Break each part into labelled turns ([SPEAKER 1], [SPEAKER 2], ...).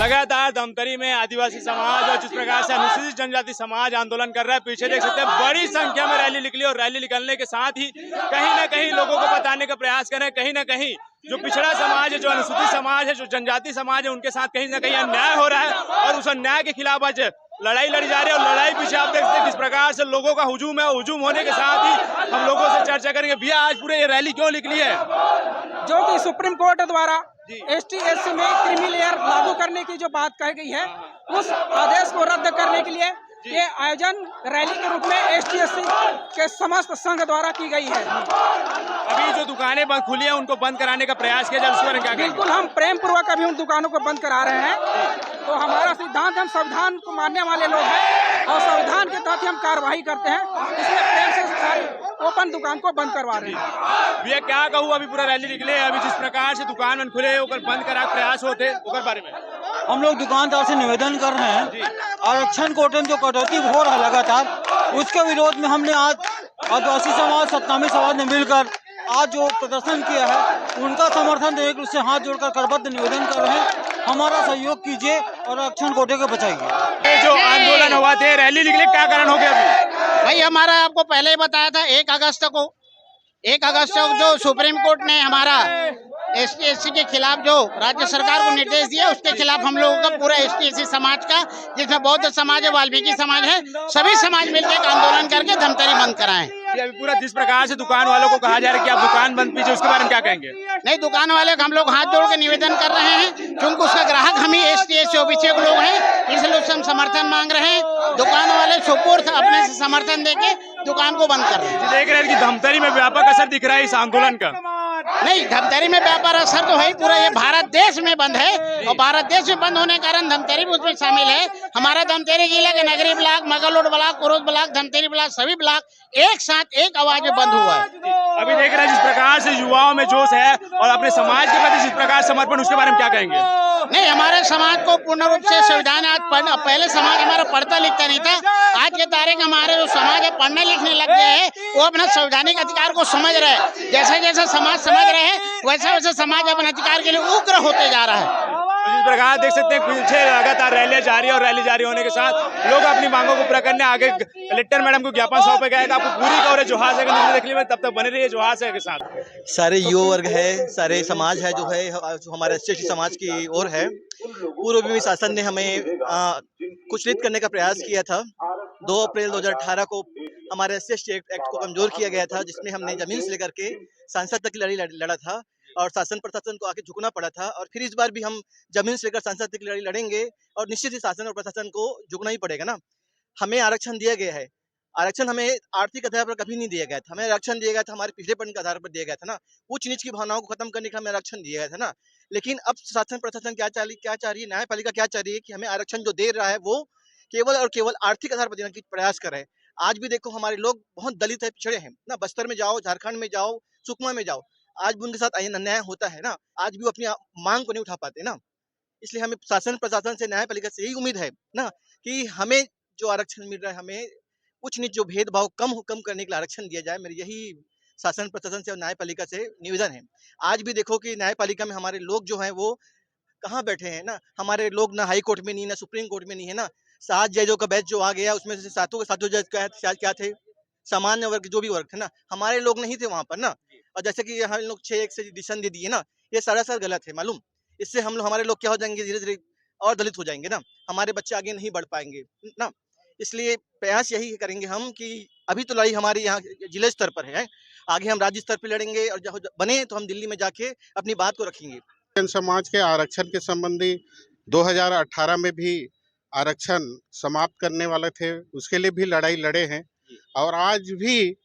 [SPEAKER 1] लगातार धमतरी में आदिवासी समाज और जिस प्रकार से अनुसूचित जनजाति समाज आंदोलन कर रहा है, पीछे देख सकते हैं बड़ी संख्या में रैली निकली और रैली निकलने के साथ ही कहीं ना कहीं लोगों को बताने का प्रयास कर रहे हैं, कहीं ना कहीं जो पिछड़ा समाज है, जो अनुसूचित समाज है, जो जनजाति समाज है, उनके साथ कहीं ना कहीं अन्याय हो रहा है और उस अन्याय के खिलाफ आज लड़ाई लड़ी जा रही है। और लड़ाई पीछे आप देखते हैं किस प्रकार से लोगों का हुजूम है। हुजूम होने के साथ ही हम लोगों से चर्चा करेंगे। भैया, आज पूरे ये रैली क्यों निकली है?
[SPEAKER 2] जो कि सुप्रीम कोर्ट द्वारा ST/SC में क्रीमी लेयर लागू करने की जो बात कही गई है, उस आदेश को रद्द करने के लिए ये आयोजन रैली के रूप में ST/SC के समस्त संघ द्वारा की गई है।
[SPEAKER 1] अभी जो दुकानें बंद खुली है उनको बंद कराने का प्रयास किया जाए, उस पर क्या कहेंगे?
[SPEAKER 2] बिल्कुल, हम प्रेम पूर्वक अभी उन दुकानों को बंद करा रहे हैं। तो हमारा सिद्धांत, हम संविधान को मानने वाले लोग हैं और संविधान के तहत हम कार्रवाई करते हैं, इसलिए प्रेम से सारी ओपन दुकान को बंद करवा रहे हैं।
[SPEAKER 1] भैया, क्या कहूँ, अभी पूरा रैली निकले, अभी जिस प्रकार से दुकान बंद खुले ओकर बंद करा प्रयास होते ओकर बारे में
[SPEAKER 3] हम लोग दुकानदार से निवेदन कर रहे हैं, आरक्षण कोटे में जो कटौती हो रहा है लगातार, उसके विरोध में हमने आज आदिवासी समाज, सत्नामी समाज ने मिलकर आज जो प्रदर्शन किया है, उनका समर्थन देने के लिए हाथ जोड़कर करबद्ध निवेदन कर रहे हैं, हमारा सहयोग कीजिए और आरक्षण कोटे को बचाइए।
[SPEAKER 1] जो आंदोलन हुआ थे, रैली निकले, क्या कारण हो गया? अभी
[SPEAKER 4] भाई, हमारा आपको पहले ही बताया था 1 अगस्त को जो सुप्रीम कोर्ट ने हमारा ST/SC के खिलाफ जो राज्य सरकार को निर्देश दिया, उसके खिलाफ हम लोगों का पूरा ST/SC समाज का, जिसमें बौद्ध समाज है, वाल्मीकि समाज है, सभी समाज मिलकर एक आंदोलन करके धमतरी बंद कराएं।
[SPEAKER 1] अभी पूरा जिस प्रकार से दुकान वालों को कहा जा रहा है कि आप दुकान बंद कीजिए, उसके बारे में क्या कहेंगे?
[SPEAKER 4] नहीं, दुकान वाले को हम लोग हाथ जोड़ के निवेदन कर रहे हैं, क्योंकि उसका ग्राहक हम ही ST/SC OBC के लोग हैं, इसलिए उससे हम समर्थन मांग रहे हैं। दुकान वाले सुपुर्द अपने से समर्थन देके दुकान को बंद कर रहे हैं।
[SPEAKER 1] देख रहे हैं कि धमतरी में व्यापक असर दिख रहा है इस आंदोलन का।
[SPEAKER 4] नहीं, धमतरी में व्यापार असर तो है, पूरा ये भारत देश में बंद है और भारत देश में बंद होने के कारण धमतरी भी उसमें शामिल है। हमारा धमतरी जिला के Nagri block, Magarlod block, Kurud block, Dhamtari block, सभी ब्लॉक एक साथ एक आवाज में बंद हुआ है।
[SPEAKER 1] अभी देख रहे हैं जिस प्रकार से युवाओं में जोश है और अपने समाज के प्रति जिस प्रकार समर्पण, उसके बारे में क्या कहेंगे?
[SPEAKER 4] नहीं, हमारे समाज को पूर्ण रूप से संविधान, आज पहले समाज हमारा पढ़ता लिखता नहीं था, आज के तारीख हमारे जो समाज है पढ़ने लिखने लग गए हैं, वो अपना संवैधानिक अधिकार को समझ रहे हैं। जैसे जैसे समाज समझ रहे हैं, वैसे वैसे समाज अपने अधिकार के लिए उग्र होते जा रहा है।
[SPEAKER 1] जिस प्रकार देख सकते हैं पीछे लगातार रैलियां जारी है और रैली जारी होने के साथ लोग अपनी मांगों को पूरा करने आगे कलेक्टर मैडम को ज्ञापन सौंपे गए। आपको पूरी कवरेज जोहार से देख लीजिए, तब तक बने रहिए जोहार से के साथ।
[SPEAKER 3] सारे युवा वर्ग है, सारे समाज है जो है, जो हमारे ST/SC समाज की ओर है। पूर्व में शासन ने हमें कुचलित करने का प्रयास किया था। 2 अप्रैल 2018 को हमारे SC/ST एक्ट को कमजोर किया गया था, जिसमें हमने जमीन से लेकर के सांसद तक की लड़ाई लड़ा था और शासन प्रशासन को आके झुकना पड़ा था। और फिर इस बार भी हम जमीन से लेकर सांसद तक की लड़ाई लड़ेंगे और निश्चित ही शासन और प्रशासन को झुकना ही पड़ेगा ना। हमें आरक्षण दिया गया है, आरक्षण हमें आर्थिक आधार पर कभी नहीं दिया गया था। हमें आरक्षण दिया गया था हमारे पिछड़ेपन के आधार पर दिया गया था ना, उच्च नीच की भावनाओं को खत्म करने का हमें आरक्षण दिया गया था ना। लेकिन अब शासन प्रशासन क्या चाह रही है, न्यायपालिका क्या चाह रही है कि हमें आरक्षण जो दे रहा है वो केवल और केवल आर्थिक आधार पर देने की प्रयास कर रहे हैं। आज भी देखो हमारे लोग बहुत दलित है, पिछड़े हैं ना। बस्तर में जाओ, झारखंड में जाओ, सुकमा में जाओ, आज भी उनके साथ अन्याय होता है ना। आज भी वो अपनी मांग को नहीं उठा पाते ना। इसलिए हमें शासन प्रशासन से, न्यायपालिका से यही उम्मीद है ना कि हमें जो आरक्षण मिल रहा है, हमें उच्च नीच जो भेदभाव कम करने के लिए आरक्षण दिया जाए। मेरी यही शासन प्रशासन से और न्यायपालिका से निवेदन है। आज भी देखो कि न्यायपालिका में हमारे लोग जो हैं वो कहाँ बैठे हैं ना। हमारे लोग ना हाई कोर्ट में नहीं, ना सुप्रीम कोर्ट में नहीं है ना। 7 जजों का बैच जो आ गया, उसमें से सातों के सातों जज क्या थे, सामान्य वर्ग जो भी वर्ग थे ना, हमारे लोग नहीं थे वहां पर ना। और जैसे कि हम लोग 6-1 से डिसीजन दे दिए ना, ये सरासर गलत है मालूम। इससे हमारे लोग क्या हो जाएंगे, धीरे धीरे और दलित हो जाएंगे ना। हमारे बच्चे आगे नहीं बढ़ पाएंगे ना। इसलिए प्रयास यही करेंगे हम कि अभी तो लड़ाई हमारी यहाँ जिला स्तर पर है, आगे हम राज्य स्तर पर लड़ेंगे और जब बने तो हम दिल्ली में जाके अपनी बात को रखेंगे।
[SPEAKER 5] समाज के आरक्षण के संबंधी 2018 में भी आरक्षण समाप्त करने वाले थे, उसके लिए भी लड़ाई लड़े हैं। और आज भी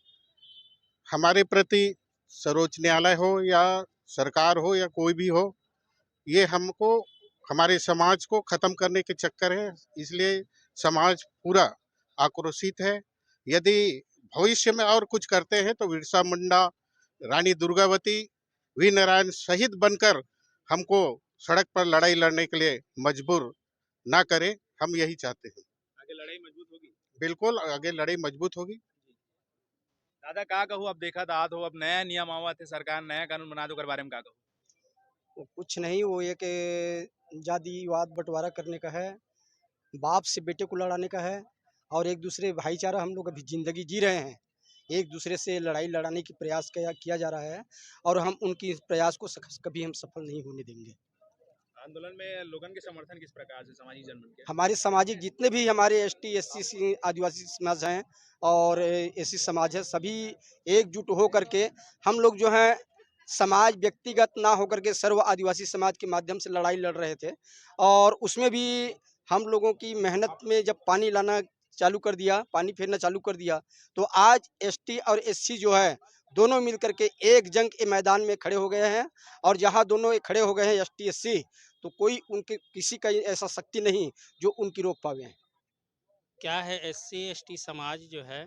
[SPEAKER 5] हमारे प्रति सर्वोच्च न्यायालय हो या सरकार हो या कोई भी हो, ये हमको, हमारे समाज को खत्म करने के चक्कर है। इसलिए समाज पूरा आक्रोशित है। यदि भविष्य में और कुछ करते हैं तो बिरसा मुंडा, रानी दुर्गावती, वीर नारायण शहीद बनकर हमको सड़क पर लड़ाई लड़ने के लिए मजबूर ना करें, हम यही चाहते हैं।
[SPEAKER 1] आगे लड़ाई मजबूत होगी,
[SPEAKER 5] बिल्कुल आगे लड़ाई मजबूत होगी।
[SPEAKER 1] दादा का कहूँ, अब देखा था अब नया नियम आवा थे, सरकार नया कानून बना दो, बारे में का कहूँ?
[SPEAKER 6] कुछ नहीं, वो ये कि जातिवाद बंटवारा करने का है, बाप से बेटे को लड़ाने का है और एक दूसरे भाईचारा हम लोग अभी ज़िंदगी जी रहे हैं। एक दूसरे से लड़ाई लड़ाने की प्रयास किया जा रहा है और हम उनकी इस प्रयास को कभी हम सफल नहीं होने देंगे।
[SPEAKER 1] आंदोलन में लोगों के समर्थन किस प्रकार से सामाजिक जनमन के?
[SPEAKER 6] हमारे सामाजिक जितने भी हमारे एसटी एससी आदिवासी समाज हैं और एससी समाज है, सभी एकजुट हो करके हम लोग जो हैं समाज व्यक्तिगत ना होकर के सर्व आदिवासी समाज के माध्यम से लड़ाई लड़ रहे थे और उसमें भी हम लोगों की मेहनत में जब पानी लाना चालू कर दिया, पानी फेरना चालू कर दिया, तो आज एसटी और एससी जो है दोनों मिलकर के एक जंग के मैदान में खड़े हो गए हैं और जहां दोनों खड़े हो गए हैं एसटी एससी, तो कोई उनके किसी का ऐसा शक्ति नहीं जो उनकी रोक पावे।
[SPEAKER 7] क्या है, एससी एसटी समाज जो है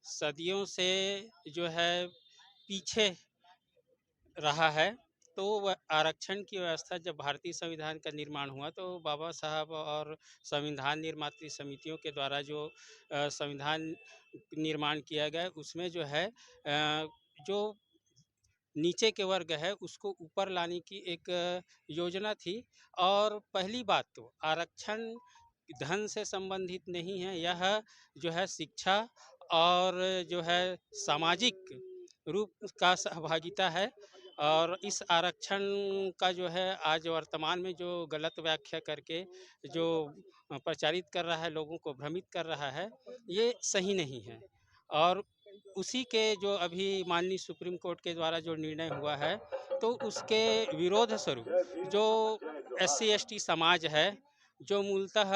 [SPEAKER 7] सदियों से जो है पीछे रहा है। तो वह आरक्षण की व्यवस्था जब भारतीय संविधान का निर्माण हुआ तो बाबा साहब और संविधान निर्मात्री समितियों के द्वारा जो संविधान निर्माण किया गया उसमें जो है जो नीचे के वर्ग है उसको ऊपर लाने की एक योजना थी। और पहली बात तो आरक्षण धन से संबंधित नहीं है, यह जो है शिक्षा और जो है सामाजिक रूप का सहभागिता है। और इस आरक्षण का जो है आज वर्तमान में जो गलत व्याख्या करके जो प्रचारित कर रहा है, लोगों को भ्रमित कर रहा है, ये सही नहीं है। और उसी के जो अभी माननीय सुप्रीम कोर्ट के द्वारा जो निर्णय हुआ है तो उसके विरोध स्वरूप जो एससी एसटी समाज है, जो मूलतः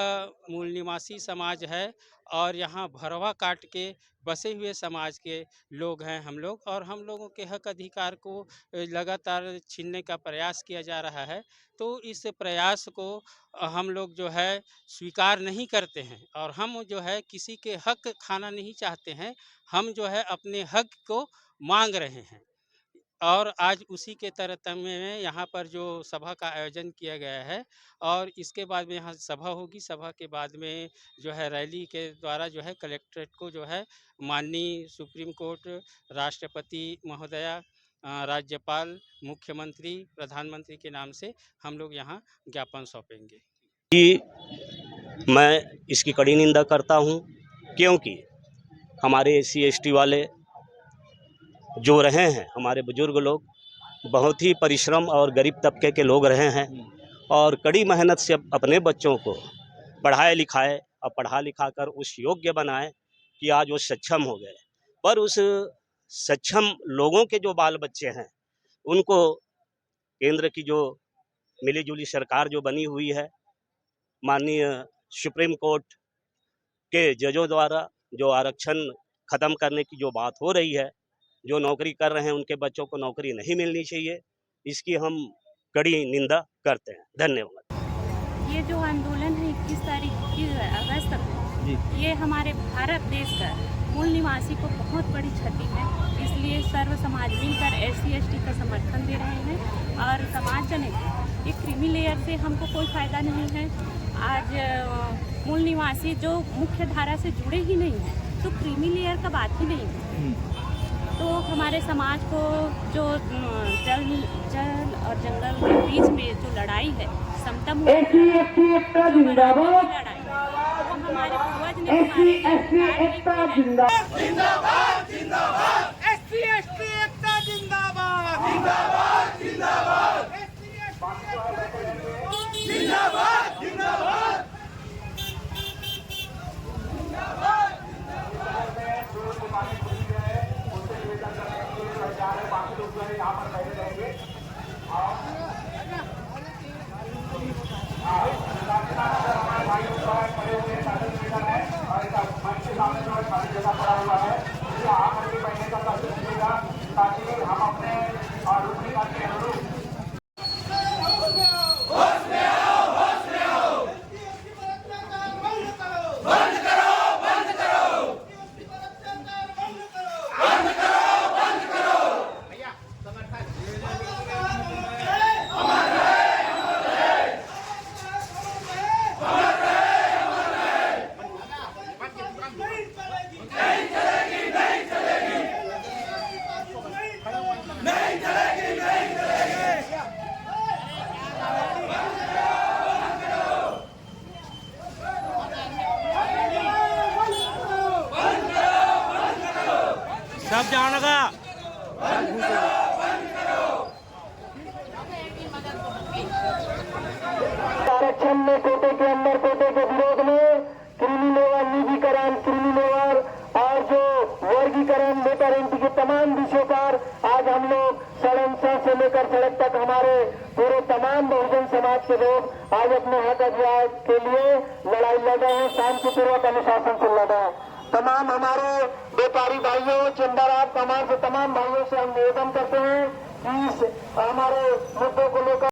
[SPEAKER 7] मूल निवासी समाज है और यहाँ भरवा काट के बसे हुए समाज के लोग हैं हम लोग, और हम लोगों के हक अधिकार को लगातार छीनने का प्रयास किया जा रहा है। तो इस प्रयास को हम लोग जो है स्वीकार नहीं करते हैं और हम जो है किसी के हक खाना नहीं चाहते हैं, हम जो है अपने हक को मांग रहे हैं। और आज उसी के तरतम्य में यहाँ पर जो सभा का आयोजन किया गया है और इसके बाद में यहाँ सभा होगी। सभा के बाद में जो है रैली के द्वारा जो है कलेक्ट्रेट को जो है माननीय सुप्रीम कोर्ट, राष्ट्रपति महोदया, राज्यपाल, मुख्यमंत्री, प्रधानमंत्री के नाम से हम लोग यहाँ ज्ञापन सौंपेंगे।
[SPEAKER 8] मैं इसकी कड़ी निंदा करता हूँ क्योंकि हमारे एससी एसटी वाले जो रहे हैं, हमारे बुजुर्ग लोग बहुत ही परिश्रम और गरीब तबके के लोग रहे हैं और कड़ी मेहनत से अपने बच्चों को पढ़ाए लिखाए और पढ़ा लिखा कर उस योग्य बनाए कि आज वो सक्षम हो गए। पर उस सक्षम लोगों के जो बाल बच्चे हैं उनको केंद्र की जो मिली जुली सरकार जो बनी हुई है, माननीय सुप्रीम कोर्ट के जजों द्वारा जो आरक्षण ख़त्म करने की जो बात हो रही है, जो नौकरी कर रहे हैं उनके बच्चों को नौकरी नहीं मिलनी चाहिए, इसकी हम कड़ी निंदा करते हैं। धन्यवाद।
[SPEAKER 9] ये जो आंदोलन है 21 अगस्त को, ये हमारे भारत देश का मूल निवासी को बहुत बड़ी क्षति है, इसलिए सर्व समाज मिलकर एससी एसटी का समर्थन दे रहे हैं। और समाज जनित ये क्रीमी लेयर से हमको कोई फ़ायदा नहीं है। आज मूल निवासी जो मुख्य धारा से जुड़े ही नहीं हैं तो क्रीमी लेयर का बात ही नहीं है। तो हमारे समाज को जो जल और जंगल के बीच में जो लड़ाई है, समता लड़ाई, वो हमारे पूर्वज ने
[SPEAKER 1] सब जान का
[SPEAKER 10] आरक्षण में कोटे के अंदर कोटे के विरोध में क्रीमी लेवर निजीकरण क्रीमी लेवर और जो वर्गीकरण लेटर एंट्री के तमाम विषयों पर आज हम लोग सड़क से लेकर सड़क तक हमारे पूरे तमाम बहुजन समाज के लोग आज अपने हक अधिकार के लिए लड़ाई लड़ रहे हैं। शांतिपूर्वक अनुशासन से लड़ रहे हैं। तमाम हमारे व्यापारी भाइयों चंदारात तमाम भाइयों से हम निवेदन करते हैं कि इस हमारे मुद्दों को लेकर